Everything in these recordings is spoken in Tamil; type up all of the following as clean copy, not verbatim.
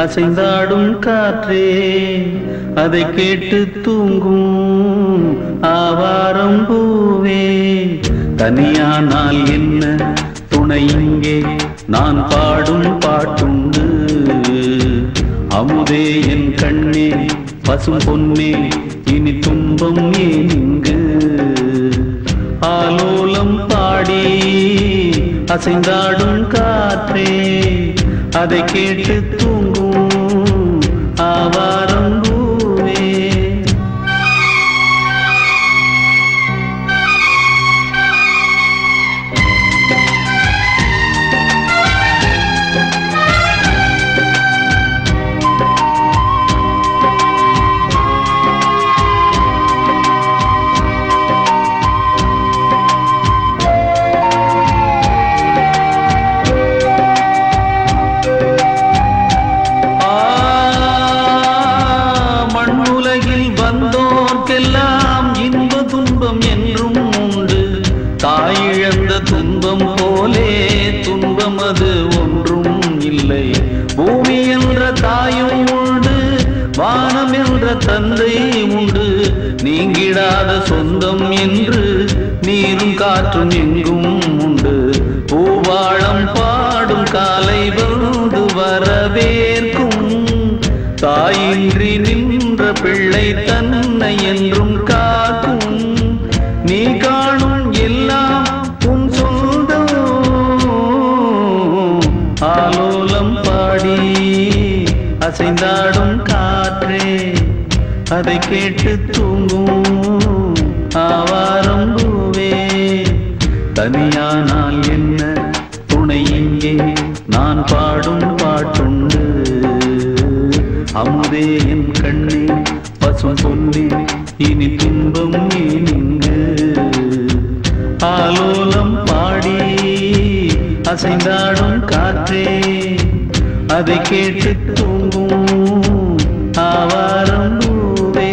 அசைந்தாடும் காற்றே அதை கேட்டு தூங்கும் ஆவாரம் பூவே. தனியானால் என்ன துணை இங்கே நான் பாடும் பாட்டுண்டு. அமுதே என் கண்ணே பசும் பொன்னே இனி துன்பம் ஏன் இங்கு. ஆலோலம் பாடி அசைந்தாடும் காற்றே அதை கேட்டு தூங்கும் ஆவாரம் பூவே. எல்லாம் இன்ப துன்பம் என்றும் உண்டு. தாயிழந்த துன்பம் போலே துன்பம் அது ஒன்றும் இல்லை. பூமி என்ற தாயும் உண்டு, வானம் என்ற தந்தை உண்டு. நீங்கிடாத சொந்தம் என்று நீரும் காற்றும் எங்கும் உண்டு. பூவாழம் பாடும் காலை வந்து வரவேற்கும். தாயின்றி நின்ற பிள்ளை தன்னை என்றும் காக்கும். நீ காணும் எல்லாம் உன் சொந்தம். ஆலோலம் பாடி அசைந்தாடும் காற்றே அதை கேட்டு தூங்கும் ஆவாரம் பூவே. தனியானால் என்ன துணை இங்கே நான் பாடும் பாட்டுண்டு. அமுதே என் கண்ணே பசும் பொன்னே இனி துன்பம் ஏன் இங்கு. ஆலோலம் பாடி அசைந்தாடும் காற்றே அதை கேட்டு தூங்கும் ஆவாரம் பூவே.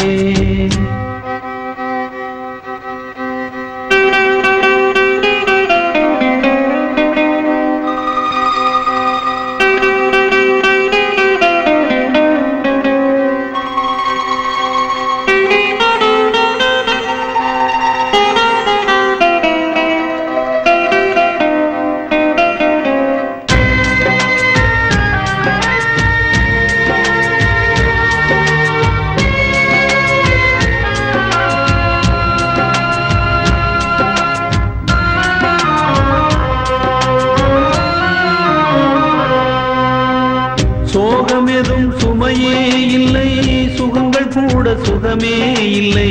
சோகம் எதும் சுமையே இல்லை, சுகங்கள் கூட சுகமே இல்லை.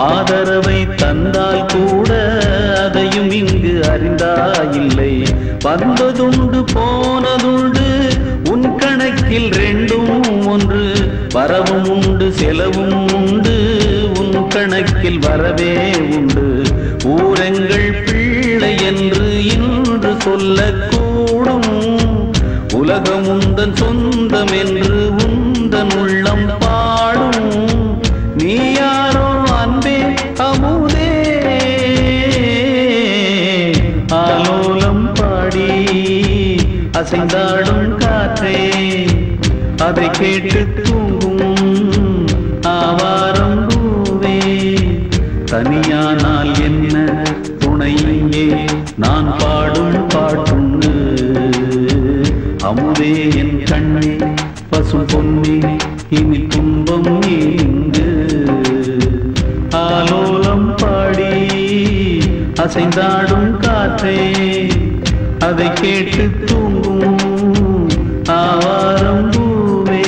ஆதரவை தந்தால் கூட அதையும் இங்கு அறிந்தாயில்லை. வந்ததுண்டு போனதுண்டு உன் கணக்கில் ரெண்டும் ஒன்று. வரவும் உண்டு செலவும் உண்டு உன் கணக்கில் வரவே உண்டு. ஊரெங்கள் பிள்ளை என்று இன்று சொல்லக்கூடும். உலகம் உந்தன் சொந்தம் என்று உந்தன் உள்ளம் பாடும். நீ யாரோ அன்பே அமுதே. ஆலோலம் பாடி அசைந்தாடும் காற்றே அதை கேட்டு தூங்கும் ஆவாரம் பூவே. தனியானால் என்ன துணை இங்கே நான் பாடும் பாட்டுண்டு. அமுதே என் கண்ணே பசும் பொன்னே இனி துன்பம் இங்கு. ஆலோலம் பாடி அசைந்தாடும் காற்றே அதை கேட்டு தூங்கும் ஆவாரம் பூவே.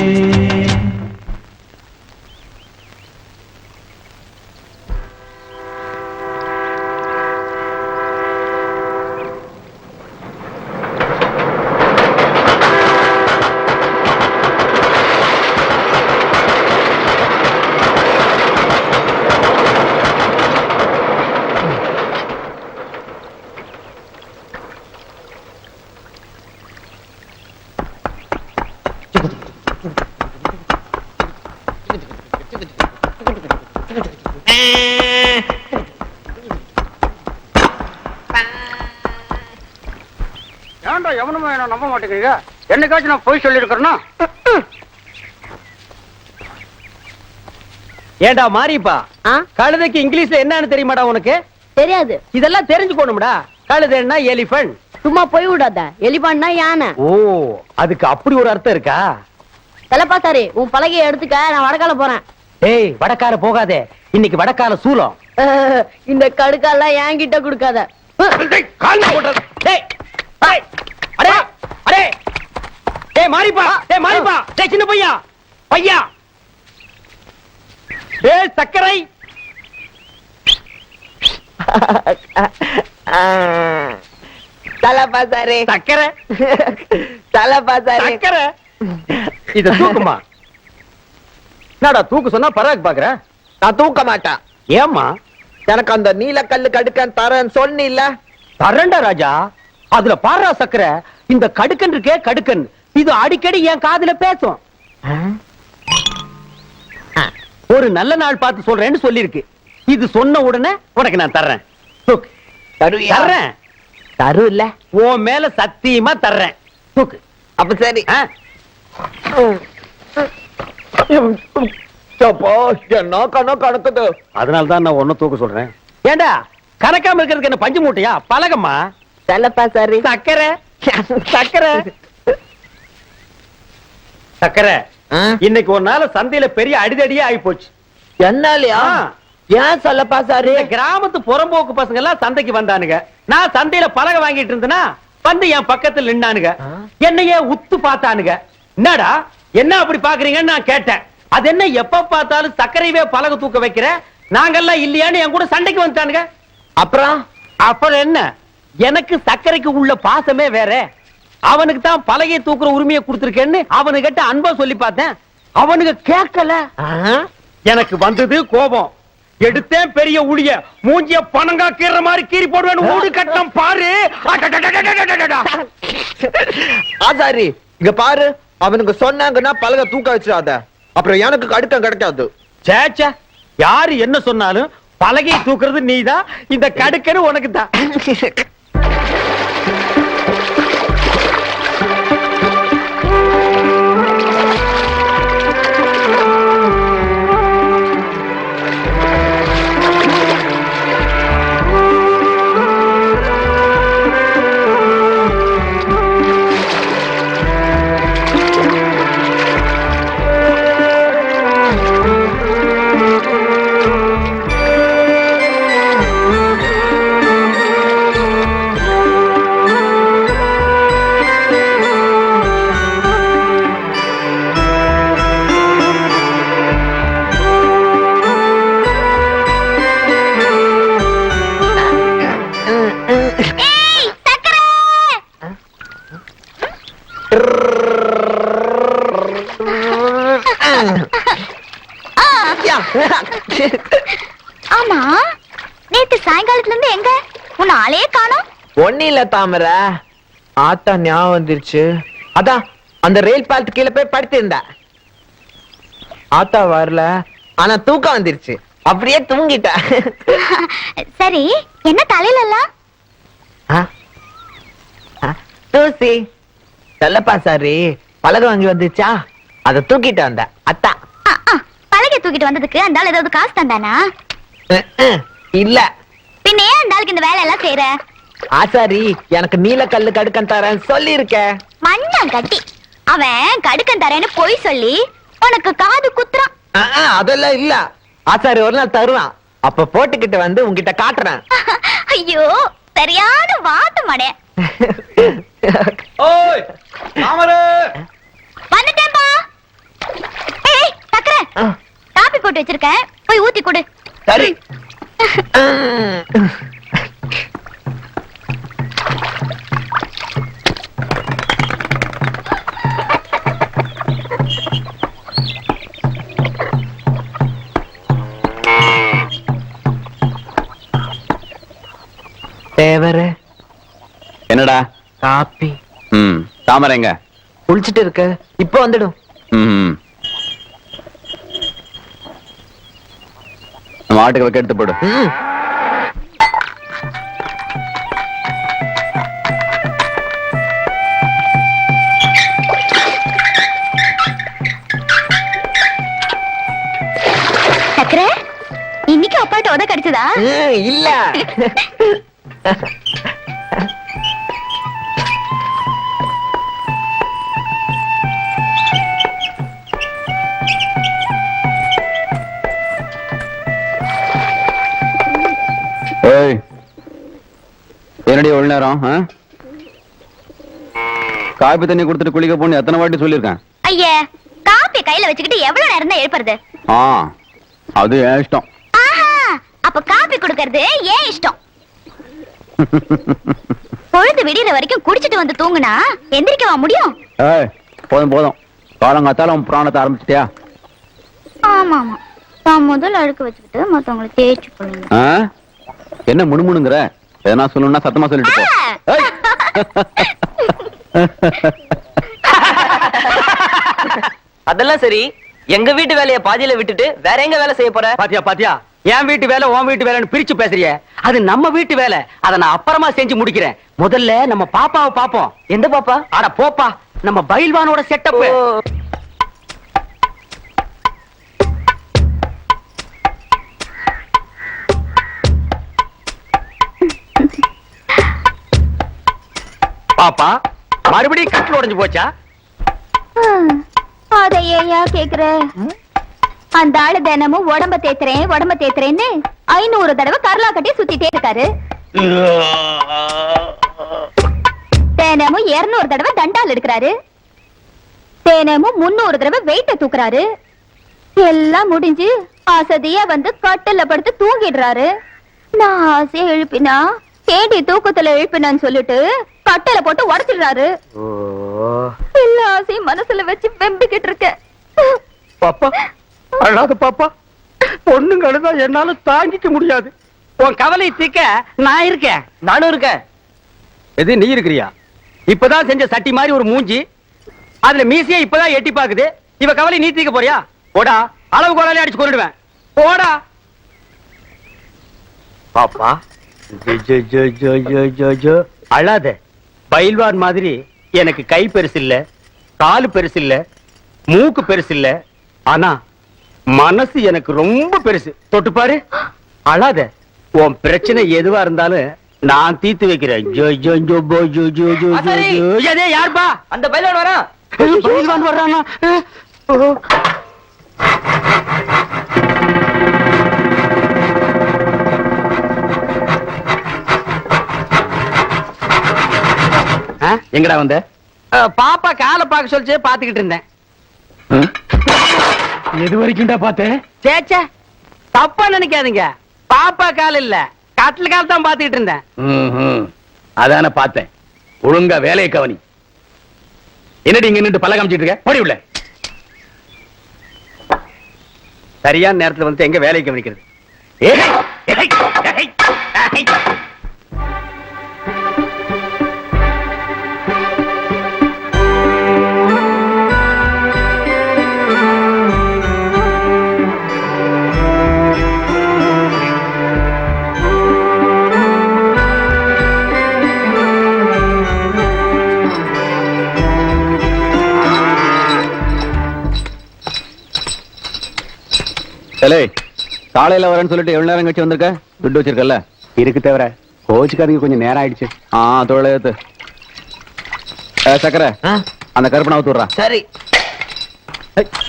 ஏன்டா எவனுமே என்ன நம்ப மாட்டேங்கிறீங்க? என்னைக்காச்சும் நான் போய் சொல்லியிருக்கிறேன்னா ஏண்டா மாரிப்பா, கழுதைக்கு இங்கிலீஷ்ல என்னன்னு தெரியுமாடா உனக்கு? தெரியாது. இதெல்லாம் தெரிஞ்சுக்கணும்டா. கழுதைன்னா எலிபென்ட். சும்மா போய் விடாத. எலிபான்னா யானை. ஓ, அதுக்கு அப்படி ஒரு அர்த்தம் இருக்கா? தலைப்பாசாரி, உன் பலகையை எடுத்துக்க, நான் வடக்கால போறேன். ஏய், வடக்கால போகாதே, இன்னைக்கு வடக்கால சூலம். இந்த கடுக்காலாம் என்கிட்ட கொடுக்காத. மாரிப்பா, மாரிப்பா, சின்ன பையா பையா, சக்கரை. தலைப்பாசாரி, சக்கரை. தலைப்பாசாரி, சக்கரை. இத தூக்குமா? என்னடா தூக்கு சொன்னா பராக் பாக்குற? நான் தூக்க மாட்டேன். ஏம்மா? எனக்கு அந்த நீலக்கல்லு கடுக்கன் தரேன்னு சொன்னில்ல? தரேன்டா ராஜா. அதுல பாரா சக்கரை. இந்த கடுக்கன் இருக்கே கடுக்கன், இது அடிக்கடி என் காதுல பேசும். ஒரு நல்ல நாள் பார்த்து சொல்றேன்னு சொல்லிருக்கு. இது சொன்ன உடனே உனக்கு நான் தர்றேன். தூக்கு. தர்றேன். தரு இல்ல, உன் மேல சத்தியமா தர்றேன். தூக்கு. அப்ப சரி. என்ன கணக்குது? அதனாலதான் நான் ஒன்னும் தூக்க சொல்றேன். ஏண்டா கணக்காம இருக்கிறதுக்கு என்ன பஞ்சு மூட்டையா? பழகம்மா. தலைப்பாசாரி, சக்கரை. சக்கரை. சக்கரை. இன்னைக்கு ஒரு நாள் சந்தையில பெரிய அடிதடியே ஆகி போச்சு. என்னாலயா? ஏன் சொல்லப்பாசாரி? கிராமத்து புறம்போக்கு பசங்க எல்லாம் சந்தைக்கு வந்தானுங்க. நான் சந்தையில பலகை வாங்கிட்டு இருந்தேனா, வந்து என் பக்கத்துல நின்னானுங்க. என்னையே உத்து பார்த்தானுங்க. என்னடா என்ன அப்படி பாக்குறீங்கன்னு நான் கேட்டேன். அது என்ன எப்ப பார்த்தாலும் சர்க்கரைவே பலகை தூக்க வைக்கிற, நாங்கெல்லாம் இல்லையான்னு என் கூட சண்டைக்கு வந்துட்டானுங்க. அப்புறம் என்ன, எனக்கு சர்க்கரைக்கு உள்ள பாசமே வேற. அவனுக்கு தான் பலகையை தூக்குற உரிமையை கொடுத்திருக்கேன்னு அவனுகிட்ட அன்பா சொல்லி பார்த்தேன். அவனுக்கு கேட்கல. எனக்கு வந்தது கோபம். எடுத்தேன் பெரிய உளிய, மூஞ்சிய பணங்கா கீற மாதிரி கீறி போடுவேன். ஊடு கட்டம் பாரு. ஆசாரி, இங்க பாரு, அவனுக்கு சொன்னாங்கன்னா பலகை தூக்க வச்சிடாத, அப்புறம் எனக்கு கடுக்கம் கிடைக்காது. சேச்சா, யாரு என்ன சொன்னாலும் பலகையை தூக்குறது நீதான், இந்த கடுக்கன்னு உனக்கு தான். ஆமா, நேத்து சாயங்காலத்துல இருந்து எங்க உன்னை ஆளே காணோம்? ஒண்ணு இல்ல தாமர, ஆத்தா ஞாபகம் வந்துருச்சு. அதான் அந்த ரயில் பாலத்து கீழே போய் படுத்திருந்தா. ஆத்தா வரல, ஆனா தூக்கம் வந்துருச்சு, அப்படியே தூங்கிட்டா. சரி, என்ன தலையில எல்லாம்? தூசி. சொல்லப்பா சாரி, பலகை வாங்கி வந்துச்சா, அத தூக்கிட்டு வந்த அத்தா. பலகை தூக்கிட்டு வந்ததுக்கு அந்த ஆள் ஏதாவது காசு தந்தானா? இல்ல. பின்ன ஏன் அந்த ஆளுக்கு இந்த வேலை எல்லாம் செய்யற? ஆசாரி, எனக்கு நீலக்கல்லு கடுக்கன் தரேன் சொல்லி இருக்க. மண்ணம் கட்டி அவன் கடுக்கன் தரேன்னு பொய் சொல்லி உனக்கு காது குத்துறான். அதெல்லாம் இல்ல ஆசாரி, ஒரு நாள் தருவான், அப்ப போட்டுக்கிட்டு வந்து உன்கிட்ட காட்டுறேன். ஐயோ, சரியான வாட்டு மடே. ஓய் தாமரை, வந்துட்டேன்பா. ஏய் சக்கரை, காபி போட்டு வச்சிருக்கேன், போய் ஊத்தி கொடு. சரி. தேவரு. என்னடா? காப்பி. தாமரை எங்க? குளிச்சிட்டு இருக்கு, இப்ப வந்துடும். நம்ம ஆட்டுக்கு வைக்க எடுத்து போடு. உத கடிச்சதா? இல்ல. ஏய், என்னடி ஒரு நேரம் காப்பி தண்ணி கொடுத்துட்டு குளிக்க போன்னு எத்தனை வாட்டி சொல்லியிருக்கேன்? ஐயே, காப்பி கையில வச்சுக்கிட்டு எவ்வளவு நேரம் தான் எழுப்புறது? அது என் இஷ்டம். ஆஹா, அப்ப காப்பி குடுக்கறது ஏன் இஷ்டம்? பொழுது விடிற வரைக்கும் குடிச்சிட்டு வந்து தூங்குனா எந்திரிக்கவா முடியும்? ஏய், போதும் போதும், காலங்காத்தால உன் புராணத்தை ஆரம்பிச்சிட்டியா? ஆமா ஆமா, நான் முதல் அழுக்க வச்சுக்கிட்டு மத்தவங்களை தேய்ச்சி போடுங்க. என்ன முணுமுணுங்கிற? எதனா சொல்லணும்னா சத்தமா சொல்லிட்டு போ. ஏய். அதெல்லாம் சரி, எங்க வீட்டு வேலைய பாதியில விட்டுட்டு வேற எங்க வேலை செய்ய போற? பாத்தியா பாத்தியா, என் வீட்டு வேலை உன் வீட்டு வேலைன்னு பிரிச்சு பேசுறிய. அது நம்ம வீட்டு வேலை, அதை நான் அப்புறமா செஞ்சு முடிக்கிறேன். முதல்ல நம்ம பாப்பாவை பாப்போம். எந்த பாப்பா? அட போப்பா, நம்ம பயில்வானோட செட்டப். பாப்பா, மறுபடியும் கட்டில் உடைஞ்சு போச்சா? அத ஏயா கேக்குற? அந்த ஆளு தினமும் உடம்ப தேத்துறேன்னு 500 தடவை கரலா கட்டி சுத்திட்டே இருக்காரு. தினமும் 200 தடவை தண்டால் எடுக்கிறாரு. தினமும் 300 தடவை வெயிட்ட தூக்குறாரு. எல்லாம் முடிஞ்சு அசதியா வந்து கட்டில படுத்து தூங்கிடுறாரு. நான் ஆசையா எழுப்பினா கேடி தூக்கத்துல எழுப்பினான்னு சொல்லிட்டு கட்டில போட்டு உடைச்சிடுறாரு. எல்லா ஆசையும் மனசுல வச்சு வெம்பிக்கிட்டு இருக்க. பாப்பா அழாத பாப்பா, பொண்ணுங்க அழுதா என்னால தாங்கிக்க முடியாது. உன் கவலை தீக்க நான் இருக்கேன். நானும் இருக்கேன். எது நீ இருக்கிறியா? இப்பதான் செஞ்ச சட்டி மாதிரி ஒரு மூஞ்சி, அதுல மீசியா இப்பதான் எட்டி பாக்குது. இவ கவலை நீ தீக்க போறியா? போடா, அளவு கோலாலே அடிச்சு கொண்டுடுவேன். போடா பாப்பா. அழாத. பயில்வான் மாதிரி எனக்கு கை பெருசு இல்ல, காலு பெருசு இல்ல, மூக்கு பெருசு இல்ல, ஆனா மனசு எனக்கு ரொம்ப பெருசு. தொட்டு பாரு. அழாத. உன் பிரச்சனை எதுவா இருந்தாலும் நான் தீர்த்து வைக்கிறேன். யாருப்பா? அந்த பையன் வரான். பயில்வான் வர்றானா? எங்கடா வந்த? பாப்பா காலை பார்க்க சொல்லிச்சு, பாத்துக்கிட்டு இருந்தேன். எது வரைக்கும்டா பார்த்தேன்? சேச்சே, தப்பா நினைக்காதீங்க. பாப்பா கால் இல்ல, கட்டில் கால் தான் பாத்துக்கிட்டு இருந்தேன். அதான பார்த்தேன். ஒழுங்கா வேலையை கவனி. என்னடி இங்க நின்று பல்ல காமிச்சிட்டு இருக்க? போடி உள்ள. சரியான நேரத்துல வந்து எங்க வேலையை கவனிக்கிறது? காலையில வரேன்னு சொல்லிட்டு எவ்வளவு நேரம் கழிச்சு வந்திருக்க? துட்டு வச்சிருக்கல? இருக்கு தவிர கோச்சுக்காரங்க கொஞ்சம் நேரம் ஆயிடுச்சு. தொழிலத்து சக்கரை அந்த கருப்பனை அவுத்து விடுறான். சரி.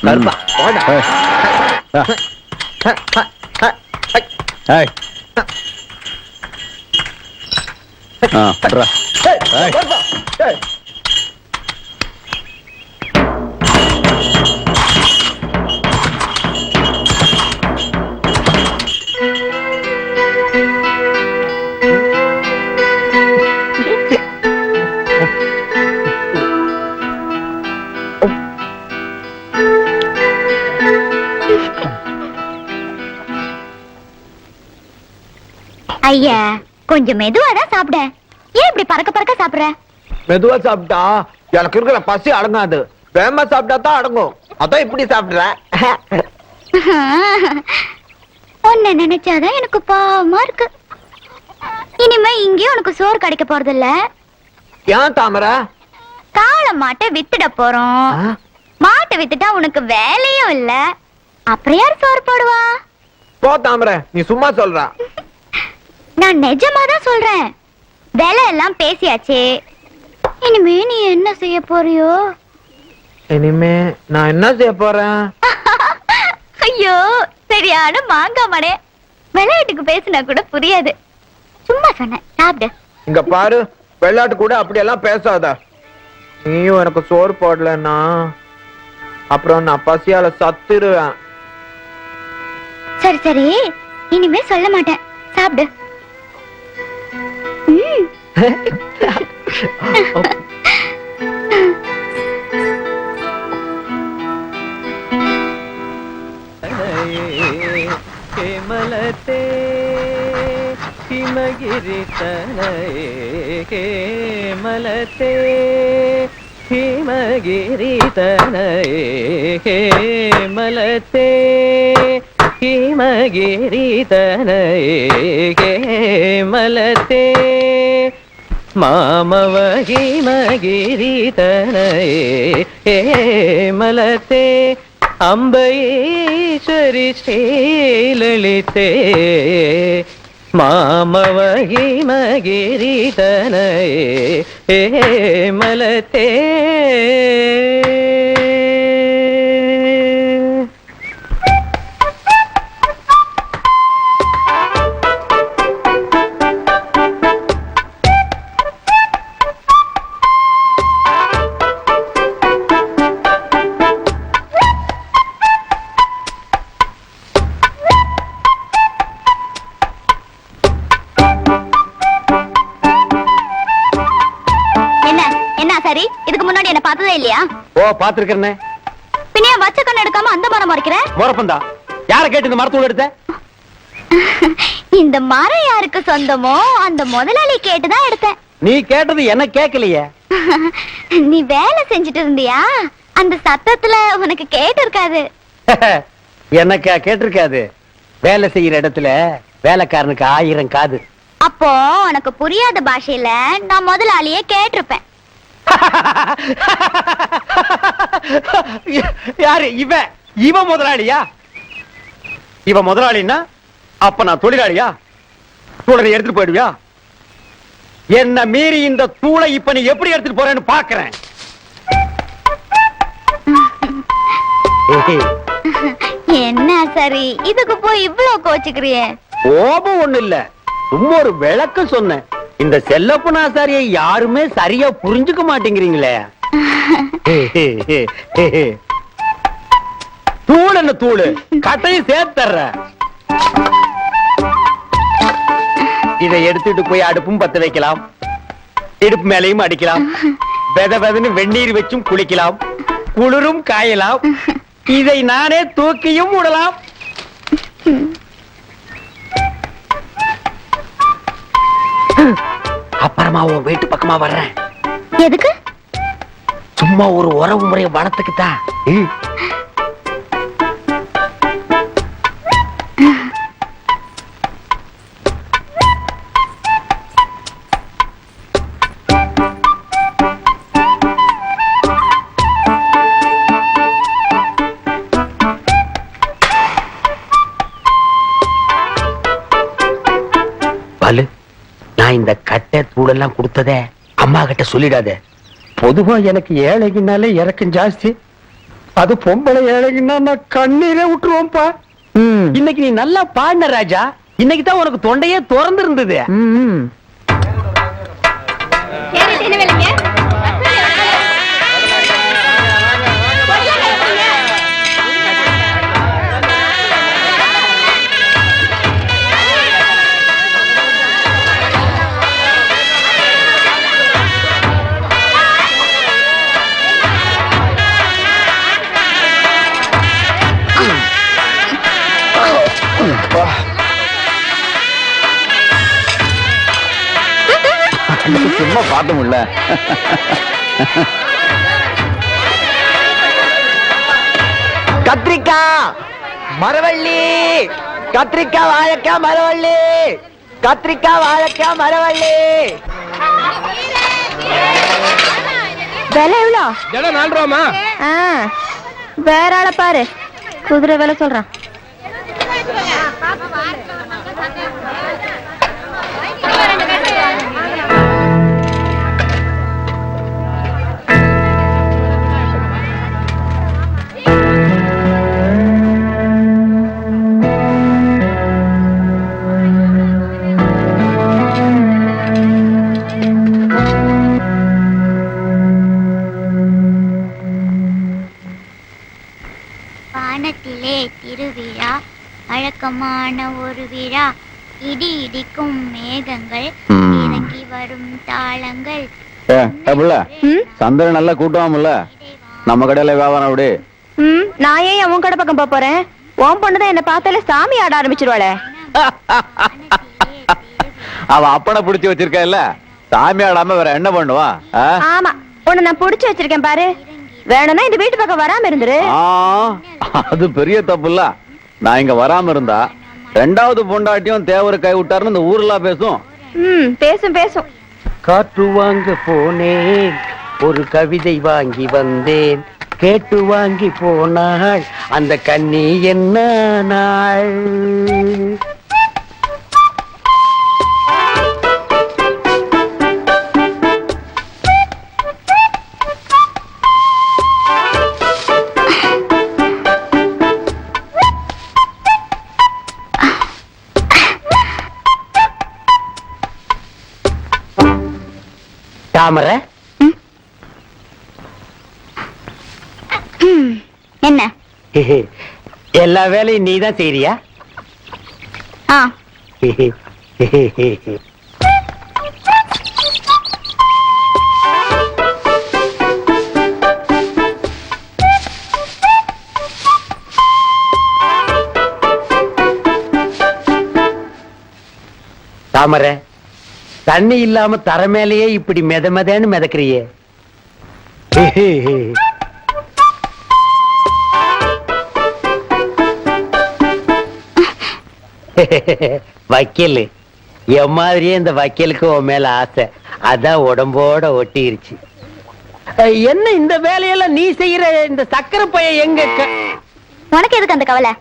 கருப்பா ஐயா, கொஞ்சம் மெதுவாதான் சாப்பிட. ஏன் இப்படி பறக்க பறக்க சாப்பிடுற? மெதுவா சாப்பிட்டா எனக்கு இருக்கிற பசி அடங்காது. வேகமா சாப்பிட்டா தான் அடங்கும். அதான் இப்படி சாப்பிடுற. உன்னை நினைச்சாதான் எனக்கு பாவமா இருக்கு. இனிமே இங்கேயும் உனக்கு சோறு கிடைக்க போறது இல்ல. ஏன் தாமரை? காளை மாட்டை வித்துட போறோம். மாட்டை வித்துட்டா உனக்கு வேலையும் இல்ல. அப்புறம் யார் சோறு போடுவா? போ தாமரை, நீ சும்மா சொல்றா. நான் நிஜமா தான் சொல்றேன். விலை எல்லாம் பேசியாச்சு. இனிமே நீ என்ன செய்ய போறியோ? இனிமே நான் என்ன செய்ய போறேன்? ஐயோ, சரியான மாங்கா மடே. விளையாட்டுக்கு பேசினா கூட புரியாது. சும்மா சொன்னேன், சாப்பிடு. இங்க பாரு, விளையாட்டு கூட அப்படியெல்லாம் பேசாத. நீயும் எனக்கு சோறு போடலன்னா அப்புறம் நான் பசியால சத்துருவேன். சரி சரி, இனிமே சொல்ல மாட்டேன், சாப்பிடு. கேமலத்தே ஹிமகிரி தனயே கேமலத்தே ஹிமகிரி தனயே கேமலத்தே ஹிமகிரி தனயே கேமலத்தே மாமவ ஹிமகிரி தனயே கேமலத்தே அம்பையீஸ்வரி ஸ்ரீலலிதே மாமவ ஹிமகிரி தனயே மலத்தே. சரி, இதுக்கு முன்னாடி என்ன பார்த்ததே இல்லையா? ஓ, பாத்துருக்கேன். பின்ன வச்ச கண்ணு எடுக்காம அந்த மரம் மறைக்கிற? மரப்பந்தா யார கேட்டு இந்த மரத்தூள் எடுத்த? இந்த மரம் யாருக்கு சொந்தமோ அந்த முதலாளி கேட்டுதான் எடுத்தேன். நீ கேட்டது என்ன கேட்கலையே. நீ வேலை செஞ்சுட்டு இருந்தியா? அந்த சத்தத்துல உனக்கு கேட்டு இருக்காது. எனக்கா கேட்டிருக்காது? வேலை செய்யற இடத்துல வேலைக்காரனுக்கு 1000 காது. அப்போ உனக்கு புரியாத பாஷையில நான் முதலாளியே கேட்டிருப்பேன். யாரு இவ முதலாளியா? இவ முதலாளின்னா அப்ப நான் தொழிலாளியா? தூளை எடுத்துட்டு போயிடுவியா? என்ன மீறி இந்த தூளை இப்ப நீ எப்படி எடுத்துட்டு போறேன்னு பாக்குறேன். என்ன சரி, இதுக்கு போய் இவ்வளவு கோச்சுக்கிறியே? கோபம் ஒண்ணு இல்ல, சும்மா ஒரு விளக்கம் சொன்னேன். இந்த செல்லப்பனாசாரியை யாருமே சரியா புரிஞ்சுக்க மாட்டேங்கிறீங்களே. தூள் என்ன தூளு, கட்டையும் சேர்த்தர்ற. இதை எடுத்துட்டு போய் அடுப்பும் பத்த வைக்கலாம், இடுப்பு மேலையும் அடிக்கலாம், வெத வெதன்னு வெந்நீர் வச்சும் குளிக்கலாம், குளிரும் காயலாம், இதை நானே தூக்கியும் விடலாம். அப்புறமா உன் வீட்டு பக்கமா வர்றேன். எதுக்கு? சும்மா ஒரு உறவு முறையை வளர்த்துக்கிட்டா. பாலு, நான் இந்த கட்டை தூளெல்லாம் கொடுத்ததே அம்மா கிட்ட சொல்லிடாத. பொதுவா எனக்கு ஏழைக்குனாலே இறக்கம் ஜாஸ்தி. அது பொம்பளை ஏழைக்குன்னா நான் கண்ணீரே விட்டுருவோம்ப்பா. இன்னைக்கு நீ நல்லா பாடின ராஜா. இன்னைக்கு தான் உனக்கு தொண்டையே திறந்து இருந்தது. சும்மா பார்த்த முடியல. கத்திரிக்காய், மரவள்ளி, கத்திரிக்காய், வாழைக்காய், மரவள்ளி, கத்திரிக்காய், வாழைக்காய், மரவள்ளி. விலை எவ்வளோ? ஜடம் 4 ரூபாமா? வேற ஆளை பாரு, குதிரை விலை சொல்றான். வானத்திலே திருவிழா வழக்கமான ஒரு விழா இடி இடிக்கும் மேகங்கள் இறங்கி வரும் தாளங்கள் சந்திரன் நல்லா கூட்டுவாமல்ல நம்ம கடையில வியாபாரம் அப்படி நான் ஏன் உன் கடை பக்கம் போறேன்? உன் பொண்ணுதான் என்ன பார்த்தாலே சாமி ஆட ஆரம்பிச்சிருவாளே. அவ அப்பனை பிடிச்சு வச்சிருக்க இல்ல, சாமி ஆடாம வேற என்ன பண்ணுவா? ஆமா, உன்னை நான் புடிச்சு வச்சிருக்கேன் பாரு. வேணும்னா இந்த வீட்டு பக்கம் வராம இருந்துரு. அது பெரிய தப்பு இல்ல. நான் இங்க வராம இருந்தா ரெண்டாவது பொண்டாட்டியும் தேவரை கை விட்டாருன்னு இந்த ஊர்லாம் பேசும். பேசும் பேசும். காற்று வாங்க போனேன், ஒரு கவிதை வாங்கி வந்தேன், கேட்டு வாங்கி போனாள் அந்த கண்ணி என்ன நாள். தாமரை, என்ன எல்லா வேலையும் நீதான் செய்றியா? தாமரை, தண்ணி இல்லாம தர மேலேயே இப்படி மெதன்னு மிதக்கிறியே. வக்கீல் என் மாதிரியே இந்த வக்கீலுக்கு உன் மேல ஆசை, அதான் உடம்போட ஒட்டிருச்சு. என்ன இந்த வேலையெல்லாம் நீ செய்யற? இந்த சக்கரை பைய எங்க? உனக்கு எதுக்கு அந்த கவலை?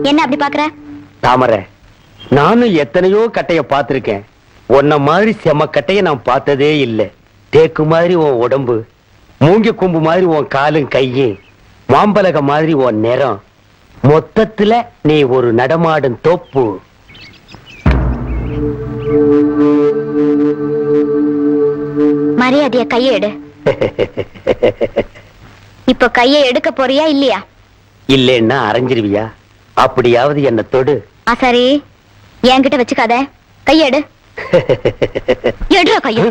என்ன அப்படி பாக்குற? தாமரை, நானும் எத்தனையோ கட்டைய பார்த்திருக்கேன். உன்ன மாதிரி செம கட்டைய நான் பார்த்ததே இல்லை. தேக்கு மாதிரி உன் உடம்பு, மூங்கி கொம்பு மாதிரி உன் காலும் கையும், மாம்பலக மாதிரி உன் நிறம், மொத்தத்துல நீ ஒரு நடமாடும் தோப்பு. மரியாதைய கையை எடு. இப்ப கையை எடுக்க போறியா இல்லையா? இல்லைன்னா அரைஞ்சிருவியா? அப்படியாவது என்ன தொடு. சரி, என்கிட்ட வச்சுக்காத, கையெடு. எடுற கைய.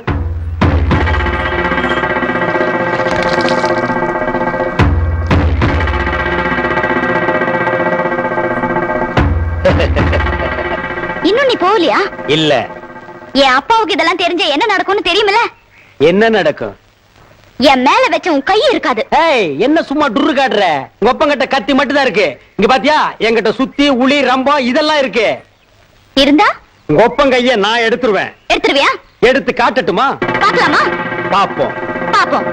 இன்னும் நீ போகலையா? இல்ல. என் அப்பாவுக்கு இதெல்லாம் தெரிஞ்ச என்ன நடக்கும்னு தெரியுமில்ல? என்ன நடக்கும்? என் மேல வச்ச உன் கை இருக்காது. என்ன சும்மா டுரு காட்டுற? உங்க ஒப்பங்கிட்ட கத்தி மட்டும் தான் இருக்கு. இங்க பாத்தியா, என்கிட்ட சுத்தி உளி ரம்பம் இதெல்லாம் இருக்கு. இருந்தா உங்க ஒப்பம் கைய நான் எடுத்துருவேன். எடுத்துருவியா? எடுத்து காட்டட்டுமா? பாக்கலாமா? பாப்போம் பாப்போம்.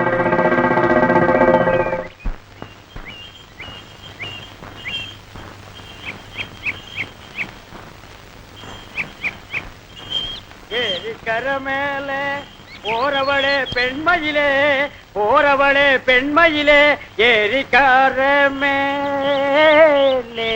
மேல போறவளே பெண்மயிலே, போறவளே பெண்மயிலே, ஏரிக்கார மேலே.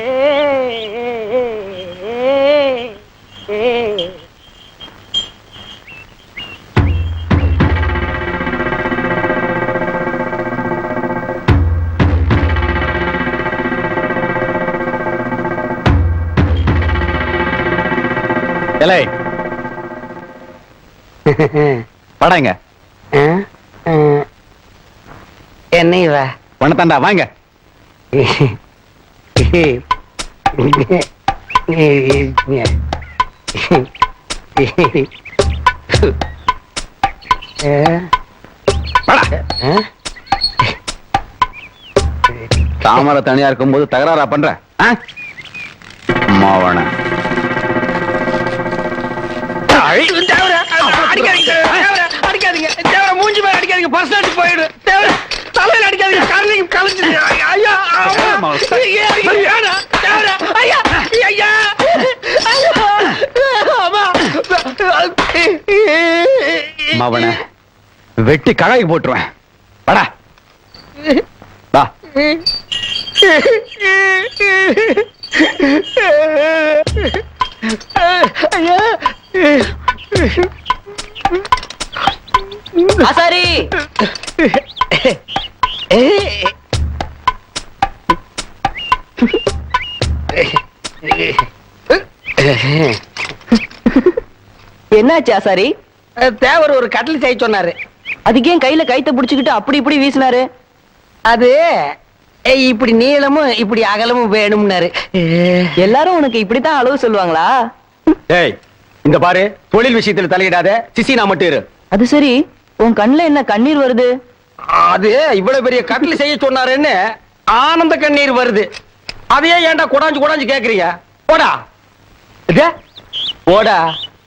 படாங்க என்ன இவ பண்ணத்தாண்டா வாங்க. தாமரை தனியா இருக்கும்போது தகராறா பண்ற மாவன அடிக்காதீங்க தேவர மூஞ்சி மேல அடிக்காதீங்க பர்சன்ட் போயிடு தேவர தலையில அடிக்காதீங்க கரலிங் கலஞ்சிடு ஐயா தேவர ஐயா ஐயா மாவன வெட்டி கழாய் போட்டுருவேன் வாடா வா ஆசாரி என்னாச்சு ஆசாரி? தேவர் ஒரு கட்டில் செய்ய சொன்னாரு. அதுக்கு ஏன் கையில கைத்த புடிச்சுக்கிட்டு அப்படி இப்படி வீசினாரு? அது இப்படி நீளமும் இப்படி அகலமும் வேணும்னாரு. எல்லாரும் உனக்கு இப்படித்தான் அளவு சொல்லுவாங்களா? ஏய் இந்த பாரு, தொழில் விஷயத்துல தலையிடாத, சிசினா மட்டும் இரு. அது சரி, உன் கண்ணுல என்ன கண்ணீர் வருது? அது இவ்வளவு பெரிய கட்டில் செய்ய சொன்னாருன்னு ஆனந்த கண்ணீர் வருது. அதையே ஏன்டா குடாஞ்சு குடாஞ்சு கேக்குறீங்க? போடா போடா.